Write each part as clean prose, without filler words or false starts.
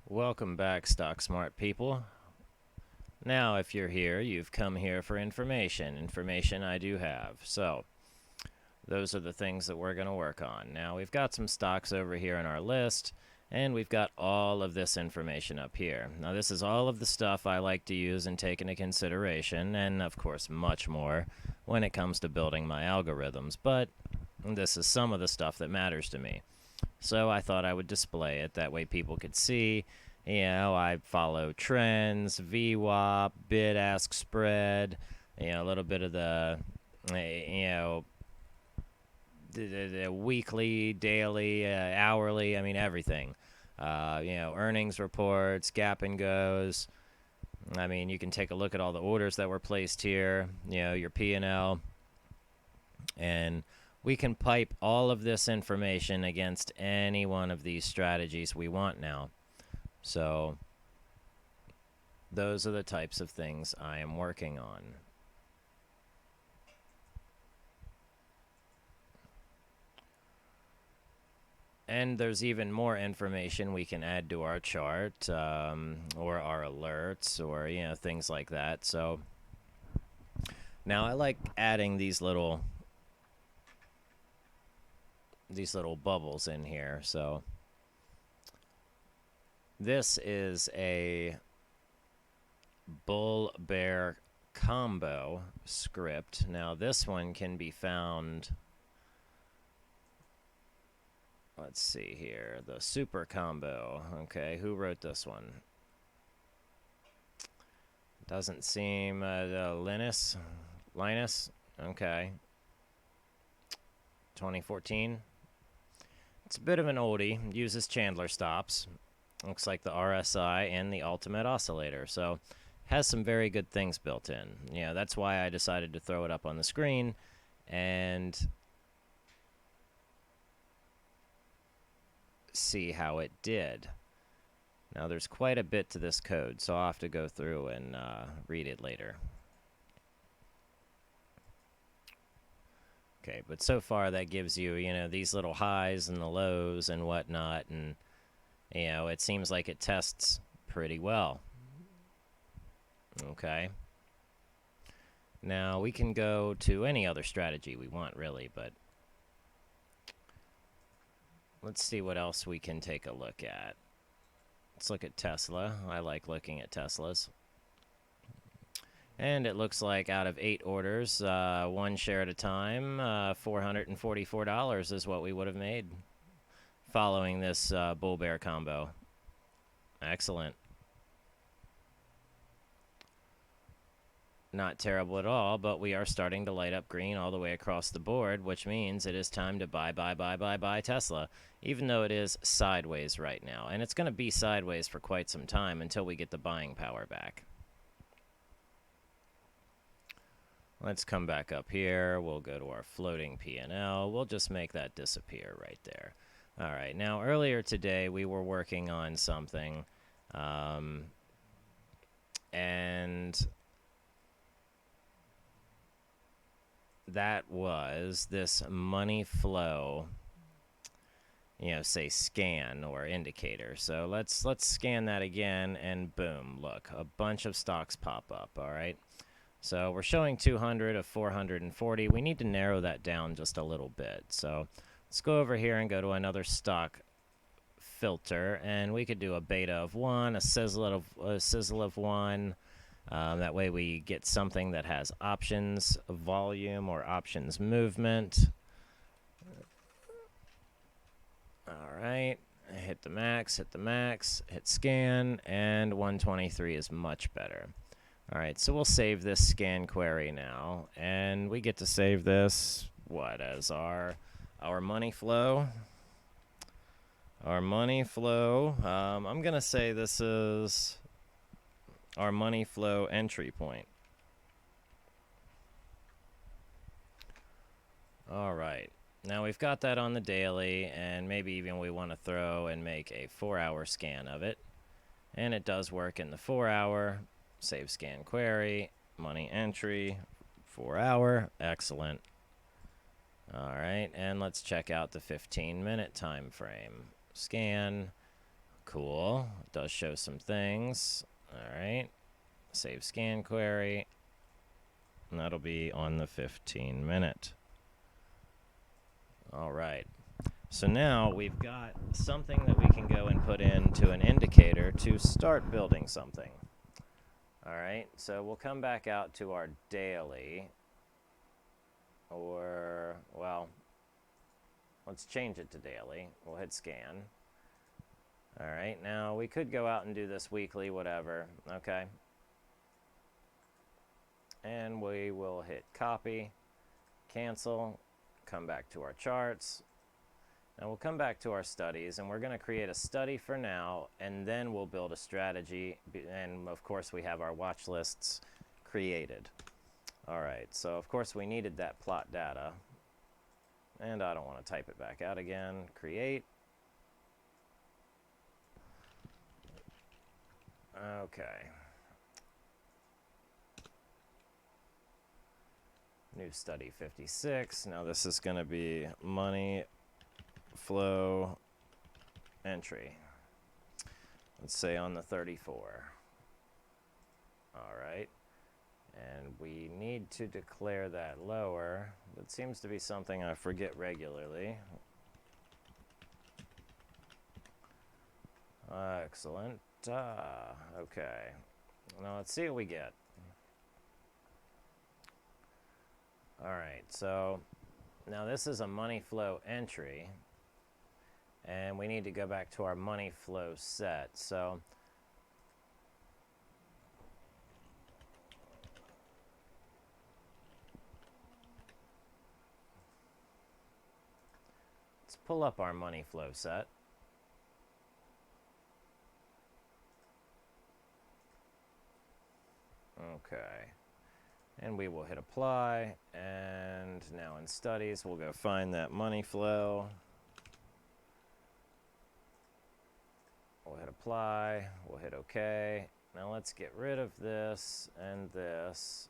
Welcome back, StockSmart people. Now, if you're here, you've come here for information. Information I do have. So, those are the things that we're going to work on. Now, we've got some stocks over here in our list, and we've got all of this information up here. Now, this is all of the stuff I like to use and take into consideration, and of course, much more when it comes to building my algorithms. But this is some of the stuff that matters to me. So I thought I would display it. That way people could see. I follow trends, VWAP, bid-ask spread, a little bit of the, the weekly, daily, hourly, everything. Earnings reports, gap and goes. You can take a look at all the orders that were placed here, your P&L, and we can pipe all of this information against any one of these strategies we want now. So those are the types of things I am working on. And there's even more information we can add to our chart, or our alerts, or things like that. So now I like adding these little bubbles in here. So this is a bull bear combo script. Now this one can be found, let's see here, the super combo. Okay, who wrote this one? Doesn't seem Linus. Okay, 2014. It's a bit of an oldie. Uses Chandler stops. Looks like the RSI and the ultimate oscillator. So has some very good things built in. That's why I decided to throw it up on the screen and see how it did. Now there's quite a bit to this code, so I'll have to go through and read it later. Okay, but so far that gives you, these little highs and the lows and whatnot, and, it seems like it tests pretty well. Okay. Now we can go to any other strategy we want, really, but let's see what else we can take a look at. Let's look at Tesla. I like looking at Teslas. And it looks like out of 8 orders, 1 share at a time, $444 is what we would have made following this bull bear combo. Excellent. Not terrible at all, but we are starting to light up green all the way across the board, which means it is time to buy Tesla, even though it is sideways right now. And it's going to be sideways for quite some time until we get the buying power back. Let's come back up here. We'll go to our floating P&L. We'll just make that disappear right there. All right. Now, earlier today, we were working on something, and that was this money flow, say scan or indicator. So let's scan that again, and boom, look, a bunch of stocks pop up. All right. So we're showing 200 of 440. We need to narrow that down just a little bit. So let's go over here and go to another stock filter, and we could do a beta of 1, a sizzle of 1. That way we get something that has options volume or options movement. All right, hit the max, hit scan, and 123 is much better. All right, so we'll save this scan query now, and we get to save this, as our money flow. Our money flow, I'm going to say this is our money flow entry point. All right, now we've got that on the daily, and maybe even we want to throw and make a 4-hour scan of it. And it does work in the 4-hour. Save scan query, money entry, 4-hour, excellent. All right, and let's check out the 15-minute time frame. Scan, Cool. It does show some things. All right. Save scan query. And that'll be on the 15-minute. All right. So now we've got something that we can go and put into an indicator to start building something. All right. So we'll come back out to our daily. Or, well, let's change it to daily. We'll hit scan. All right. Now we could go out and do this weekly, whatever. Okay. And we will hit copy, cancel, come back to our charts. Now we'll come back to our studies, and we're going to create a study for now, and then we'll build a strategy. And of course we have our watch lists created. All right, so of course we needed that plot data, and I don't want to type it back out again. Create. Okay. New study 56. Now this is going to be money flow entry. Let's say on the 34. All right. And we need to declare that lower. That seems to be something I forget regularly. Excellent. Okay. Now let's see what we get. All right, so now this is a money flow entry, and we need to go back to our money flow set. So let's pull up our money flow set. Okay. And we will hit apply, and now in studies we'll go find that money flow. We'll hit apply, we'll hit OK. Now let's get rid of this and this.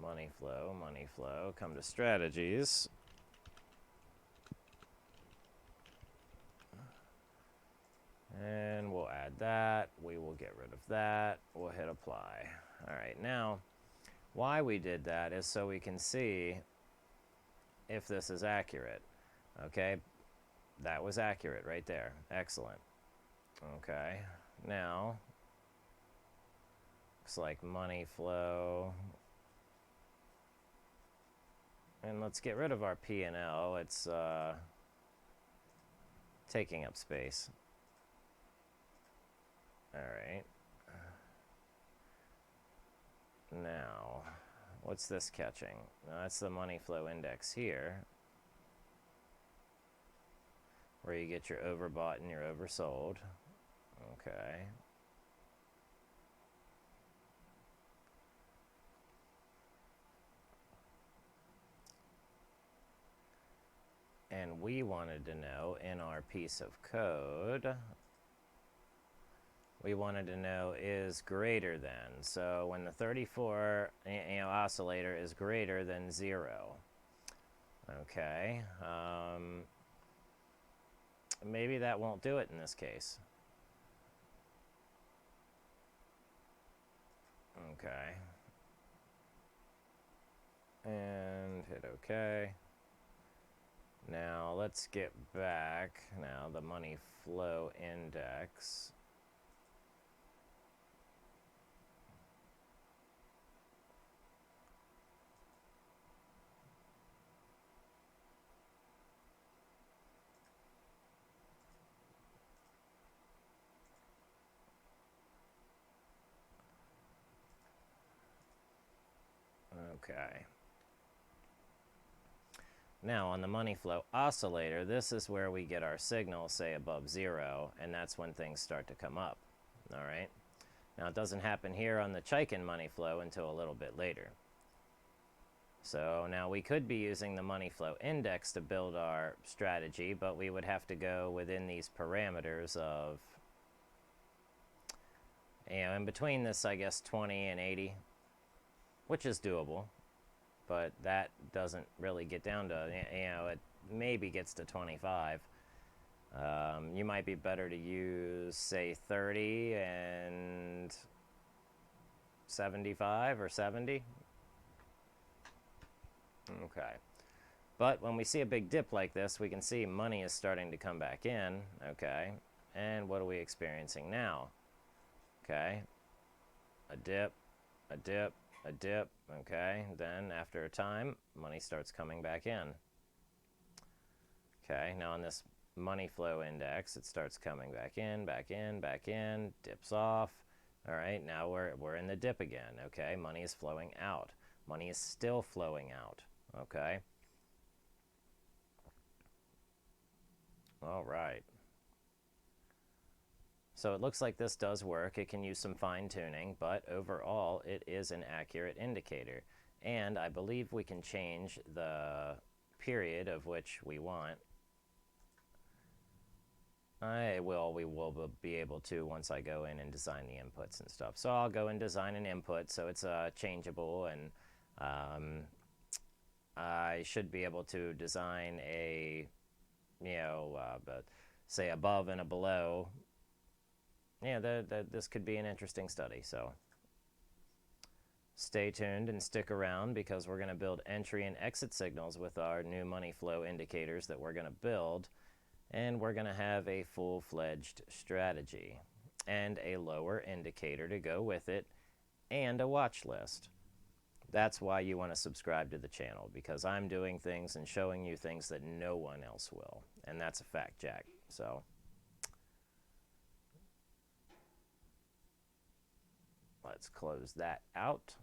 Money flow, come to strategies. And we'll add that. We will get rid of that. We'll hit apply. All right, now why we did that is so we can see if this is accurate. Okay, that was accurate right there. Excellent. Okay, now looks like money flow. And let's get rid of our P&L. It's taking up space. All right. Now, what's this catching? Now, that's the money flow index here, where you get your overbought and your oversold. Okay. And we wanted to know in our piece of code, we wanted to know is greater than. So when the 34 oscillator is greater than 0. Okay. Maybe that won't do it in this case. Okay. And hit OK. Now let's get back. Now the money flow index. Okay. Now on the money flow oscillator, this is where we get our signal, say above 0, and that's when things start to come up. All right. Now it doesn't happen here on the Chaikin money flow until a little bit later. So now we could be using the money flow index to build our strategy, but we would have to go within these parameters of, in between this, I guess, 20 and 80, which is doable. But that doesn't really get down to, it maybe gets to 25. You might be better to use, say, 30 and 75 or 70. Okay. But when we see a big dip like this, we can see money is starting to come back in. Okay. And what are we experiencing now? Okay. A dip, a dip, a dip. Okay. Then after a time, money starts coming back in. Okay. Now on this money flow index, it starts coming back in, back in, back in, dips off. All right, now we're in the dip again. Okay, money is flowing out. Money is still flowing out. Okay. All right. So it looks like this does work. It can use some fine tuning, but overall it is an accurate indicator. And I believe we can change the period of which we want. We will be able to once I go in and design the inputs and stuff. So I'll go and design an input so it's changeable, and I should be able to design a, say above and a below. Yeah, this could be an interesting study. So stay tuned and stick around, because we're going to build entry and exit signals with our new money flow indicators that we're going to build. And we're going to have a full-fledged strategy and a lower indicator to go with it, and a watch list. That's why you want to subscribe to the channel, because I'm doing things and showing you things that no one else will. And that's a fact, Jack. So let's close that out.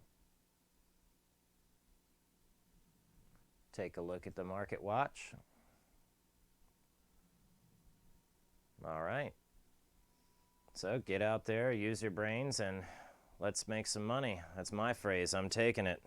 Take a look at the market watch. All right. So get out there, use your brains, and let's make some money. That's my phrase. I'm taking it.